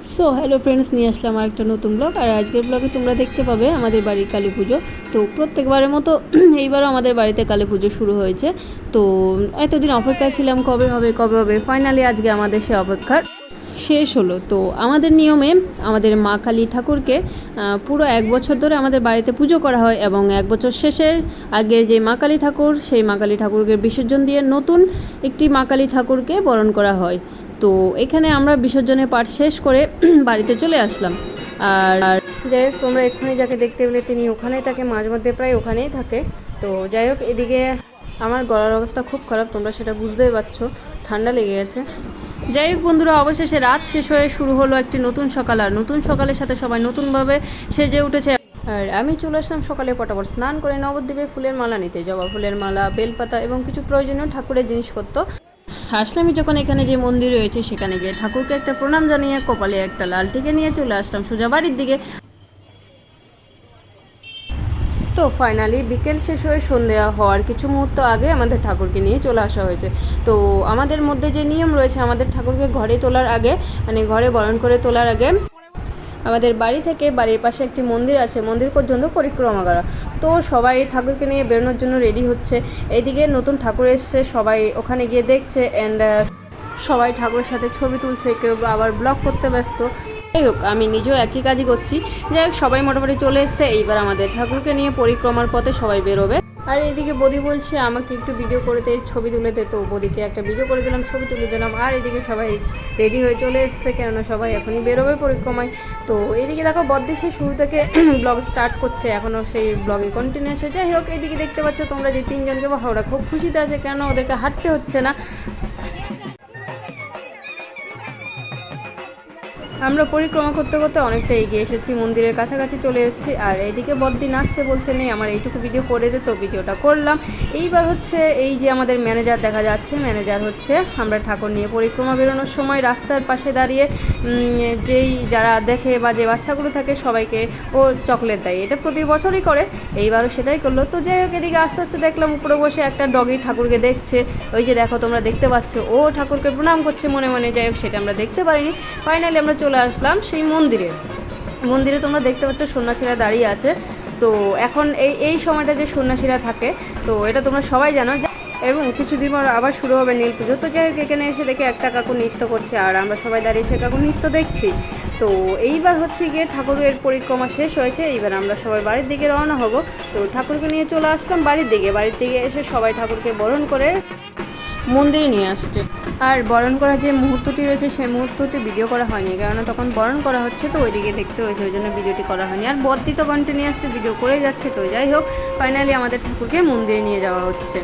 So hello friends, নিয়ে আসলাম আর একটা নতুন ব্লগ। আর আজকের ব্লগে তোমরা দেখতে পাবে আমাদের বাড়ির কালী পুজো। তো প্রত্যেকবারের মতো এইবারও আমাদের বাড়িতে কালী পুজো শুরু হয়েছে। তো এতদিন অপেক্ষায় ছিলাম কবে হবে কবে হবে, ফাইনালি আজকে আমাদের সে অপেক্ষার শেষ হলো। তো আমাদের নিয়মে আমাদের মা কালী ঠাকুরকে পুরো এক বছর ধরে আমাদের বাড়িতে পুজো করা হয়, এবং এক বছর শেষের আগের যে মা কালী ঠাকুর, সেই মা কালী ঠাকুরকে বিসর্জন দিয়ে নতুন একটি মা কালী ঠাকুরকে বরণ করা হয়। তো এখানে আমরা বিসর্জনের পাঠ শেষ করে বাড়িতে চলে আসলাম। আর যাই হোক, তোমরা এক্ষুনি যাকে দেখতে পেলে তিনি ওখানেই থাকে, মাঝে মধ্যে প্রায় ওখানেই থাকে। তো যাই হোক, এদিকে আমার গলার অবস্থা খুব খারাপ, তোমরা সেটা বুঝতেই পারছো, ঠান্ডা লেগে গেছে। যাই হোক বন্ধুরা, অবশেষে রাত শেষ হয়ে শুরু হলো একটি নতুন সকাল। আর নতুন সকালের সাথে সবাই নতুনভাবে সেজে উঠেছে। আর আমি চলে আসলাম সকালে পটাপট স্নান করে নবদ্বীপে ফুলের মালা নিতে, জবা ফুলের মালা, বেলপাতা এবং কিছু প্রয়োজনীয় ঠাকুরের জিনিসপত্র। আসলামই যখন এখানে যে মন্দির রয়েছে সেখানে গিয়ে ঠাকুরকে একটা প্রণাম জানিয়ে কপালে একটা লাল টিকে নিয়ে চলে আসলাম সোজা বাড়ির দিকে। তো ফাইনালি বিকেল শেষ হয়ে সন্ধ্যা হওয়ার কিছু মুহূর্ত আগে আমাদের ঠাকুরকে নিয়ে চলে আসা হয়েছে। তো আমাদের মধ্যে যে নিয়ম রয়েছে, আমাদের ঠাকুরকে ঘরে তোলার আগে, মানে ঘরে বরণ করে তোলার আগে আমাদের বাড়ি থেকে বাড়ির পাশে একটি মন্দির আছে, মন্দির পর্যন্ত পরিক্রমা করা। তো সবাই ঠাকুরকে নিয়ে বেরোনোর জন্য রেডি হচ্ছে। এইদিকে নতুন ঠাকুর এসছে, সবাই ওখানে গিয়ে দেখছে অ্যান্ড সবাই ঠাকুরের সাথে ছবি তুলছে, কেউ আবার ব্লগ করতে ব্যস্ত। যাই হোক, আমি নিজেও একই কাজই করছি। যাই হোক, সবাই মোটামুটি চলে এসছে। এইবার আমাদের ঠাকুরকে নিয়ে পরিক্রমার পথে সবাই বেরোবে। আর এদিকে বদি বলছে আমাকে একটু ভিডিও করে দে, ছবি তুলে দে। তো বদিকে একটা ভিডিও করে দিলাম, ছবি তুলে দিলাম। আর এদিকে সবাই রেডি হয়ে চলে এসছে, কেননা সবাই এখনই বেরোবে পরিক্রমায়। তো এইদিকে দেখো বদ্দি সে শুরু থেকে ব্লগ স্টার্ট করছে, এখনও সেই ব্লগে কন্টিনিউ আছে। যাই হোক, এদিকে দেখতে পাচ্ছ তোমরা যে তিনজনকে, বা ওরা খুব খুশিতে আছে, কেন ওদেরকে হাঁটতে হচ্ছে না। আমরা পরিক্রমা করতে করতে অনেকটা এগিয়ে এসেছি, মন্দিরের কাছাকাছি চলে এসেছি। আর এইদিকে বদ্দি নাচছে, বলছে নেই আমার এইটুকু ভিডিও করে দে। তো ভিডিওটা করলাম। এইবার হচ্ছে এই যে আমাদের ম্যানেজার দেখা যাচ্ছে, ম্যানেজার হচ্ছে আমরা ঠাকুর নিয়ে পরিক্রমা বেরোনোর সময় রাস্তার পাশে দাঁড়িয়ে যেই যারা দেখে বা যে বাচ্চাগুলো থাকে সবাইকে ও চকলেট দেয়। এটা প্রতি বছরই করে, এইবারও সেটাই করলো। তো যাই হোক, এদিকে আস্তে আস্তে দেখলাম উপরে বসে একটা ডগি ঠাকুরকে দেখছে। ওই যে দেখো তোমরা দেখতে পাচ্ছ, ও ঠাকুরকে প্রণাম করছে মনে মনে। যাই হোক, সেটা আমরা দেখতে পারিনি। ফাইনালি আমরা চলে আসলাম সেই মন্দিরে তোমরা দেখতে পাচ্ছ সন্ন্যাসীরা দাঁড়িয়ে আছে। তো এখন এই সময়টা যে সন্ন্যাসীরা থাকে, তো এটা তোমরা সবাই জানো। এবং কিছুদিন পর আবার শুরু হবে নীল পুজো। তো যাই হোক, এখানে এসে দেখে একটা কাকু নৃত্য করছে, আর আমরা সবাই দাঁড়িয়ে সে কাকু নৃত্য দেখছি। তো এইবার হচ্ছে গিয়ে ঠাকুরের পরিক্রমা শেষ হয়েছে, এইবার আমরা সবাই বাড়ির দিকে রওনা হব। তো ঠাকুরকে নিয়ে চলে আসলাম বাড়ির দিকে এসে সবাই ঠাকুরকে বরণ করে মন্দিরে নিয়ে আসছে। আর বরণ করার যে মুহূর্তটি রয়েছে সেই মুহূর্তটি ভিডিও করা হয়নি, কেননা তখন বরণ করা হচ্ছে, তো ওইদিকে দেখতে হয়েছে, ওই জন্য ভিডিওটি করা হয়নি। আর বদ্দি তো কন্টিনিউয়াসলি ভিডিও করে যাচ্ছে। তো যাই হোক, ফাইনালি আমাদের ঠাকুরকে মন্দিরে নিয়ে যাওয়া হচ্ছে।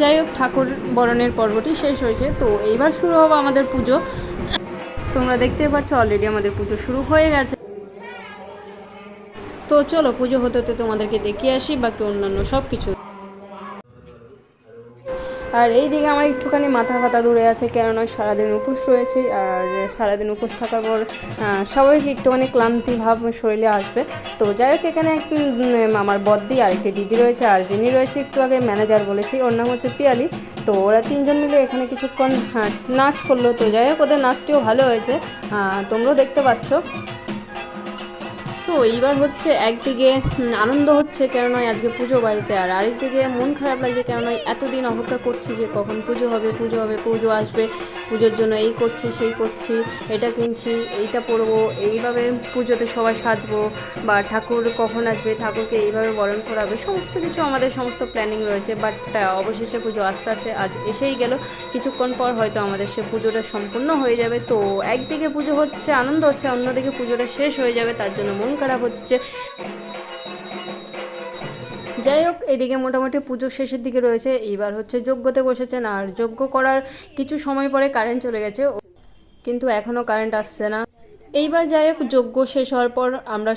যাই হোক, ঠাকুর বরণের পর্বটি শেষ হয়েছে। তো এইবার শুরু হবে আমাদের পুজো। তোমরা দেখতে পাচ্ছ অলরেডি আমাদের পুজো শুরু হয়ে গেছে। তো চলো, পুজো হতে হতে তোমাদেরকে দেখিয়ে আসি বাকি অন্যান্য সব কিছু। আর এই দিকে আমার একটুখানি মাথা ব্যথা দূরে আছে, কেননা সারাদিন উপোস রয়েছে। আর সারাদিন উপোস থাকার পর স্বাভাবিক একটুখানি ক্লান্তি ভাব শরীরে আসবে। তো যাই হোক, এখানে আমার বদ্দি আর একটি দিদি রয়েছে, আর যিনি রয়েছে একটু আগে ম্যানেজার বলেছি, ওর নাম হচ্ছে পিয়ালি। তো ওরা তিনজন মিলে এখানে কিছুক্ষণ নাচ করলো। তো যাই হোক, ওদের নাচটিও ভালো হয়েছে, তোমরাও দেখতে পাচ্ছ। সো এইবার হচ্ছে একদিকে আনন্দ হচ্ছে, কেননা আজকে পুজো বাড়িতে, আর আরেকদিকে মন খারাপ লাগছে, কেননা এতদিন অপেক্ষা করছি যে কখন পুজো হবে, পুজো আসবে, পুজোর জন্য এই করছি সেই করছি, এটা কিনছি, এইটা পরবো, এইভাবে পুজোতে সবাই সাজবো, বা ঠাকুর কখন আসবে, ঠাকুরকে এইভাবে বরণ করাবে, সমস্ত কিছু আমাদের সমস্ত প্ল্যানিং রয়েছে। বাট অবশেষে পুজো আস্তে আস্তে আজ এসেই গেল। কিছুক্ষণ পর হয়তো আমাদের সে পুজোটা সম্পূর্ণ হয়ে যাবে। তো একদিকে পুজো হচ্ছে, আনন্দ হচ্ছে, অন্যদিকে পুজোটা শেষ হয়ে যাবে, তার জন্য মন খারাপ হচ্ছে। যাই হোক, এদিকে মোটামুটি পুজো শেষের দিকে রয়েছে। এইবার হচ্ছে যজ্ঞতে বসেছেন, আর যজ্ঞ করার কিছু সময় পরে কারেন্ট চলে গেছে, কিন্তু এখনও কারেন্ট আসছে না। এইবার যাই হোক, যজ্ঞ শেষ হওয়ার পর আমরা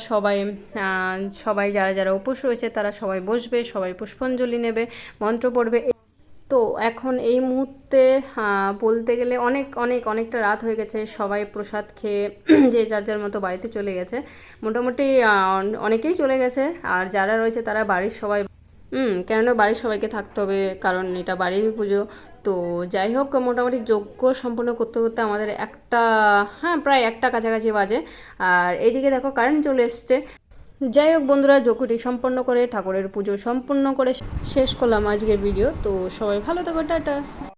সবাই যারা যারা উপোস রয়েছে তারা সবাই বসবে, সবাই পুষ্পাঞ্জলি নেবে, মন্ত্র পড়বে। তো এখন এই মুহূর্তে বলতে গেলে অনেকটা রাত হয়ে গেছে, সবাই প্রসাদ খেয়ে যে যার যার মতো বাড়িতে চলে গেছে। মোটামুটি অনেকেই চলে গেছে, আর যারা রয়েছে তারা বাড়ির সবাই, কেননা বাড়ির সবাইকে থাকতে হবে, কারণ এটা বাড়ির পুজো। তো যাই হোক, মোটামুটি যজ্ঞ সম্পূর্ণ করতে করতে আমাদের একটা, প্রায় একটা কাছাকাছি বাজে। আর এইদিকে দেখো কারেন্ট চলে এসছে। যাই হোক বন্ধুরা, যজ্ঞটি সম্পন্ন করে ঠাকুরের পুজো সম্পূর্ণ করে শেষ করলাম আজকের ভিডিও। তো সবাই ভালো থাকো, টাটা।